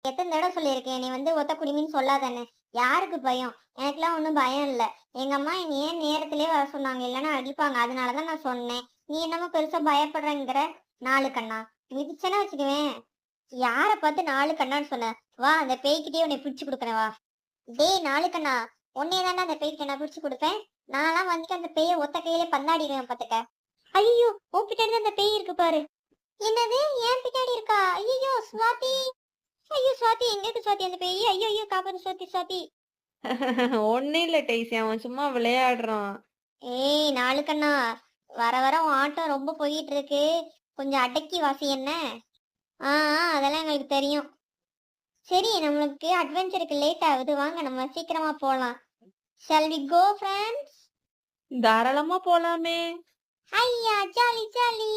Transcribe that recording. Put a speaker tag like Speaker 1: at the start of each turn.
Speaker 1: எத்தனை தடவை சொல்லியிருக்கேன், நீ வந்து ஒத்த குடிமின்னு சொல்லாதானே. யாருக்கு பயம்? எனக்கெல்லாம் ஒன்றும் பயம் இல்லை. எங்க அம்மா என்னை ஏன் நேரத்திலேயே வர சொன்னாங்க, இல்லைன்னா அடிப்பாங்க. அதனாலதான் நான் சொன்னேன். நீ என்னமோ பெருசா பயப்படுறங்கிற. நாலு கண்ணா மிதிச்சேன்னா வச்சுக்குவேன். யார பார்த்து நாலு கண்ணான்னு சொன்ன? வா, அந்த பேய்கிட்டயே உன்னை பிடிச்சு கொடுக்குறேன், வா. டேய் நாலு கண்ணா, உன்னைய தானே அந்த பேய்க்கு நான் பிடிச்சு கொடுப்பேன். நான்லாம் வந்துட்டு அந்த பேயை ஒத்த கையிலே பந்தாடிடுவேன் பாத்துக்க. ஐயோ, உன் பின்னாடி அந்த பேய் இருக்கு பாரு. என்னது, ஏன் பின்னாடி இருக்கா? ஐயோ சுவாதி, ஐயோ சுவாதி, எங்க இருக்கு சுவாதி அந்த பேய்? ஐயோ ஐயோ, காப்பாத்து சுவாதி, சுவாதி.
Speaker 2: ஒண்ணும் இல்ல டெய்ஸி. அவன் சும்மா விளையாடுறான்.
Speaker 1: ஏய் நாலு கண்ணா, வர வர உன் ஆட்டம் ரொம்ப போயிட்டு இருக்கு. கொஞ்சம் அடக்கி வாசி என்ன. அதெல்லாம் எங்களுக்கு தெரியும். சரி, நம்மளுக்கு அட்வென்ச்சருக்கு லேட் ஆகுது, வாங்க நம்ம சீக்கிரமா போலாம். Shall we go friends?
Speaker 2: தாராளமா போலாமே.
Speaker 1: ஐயா ஜாலி ஜாலி.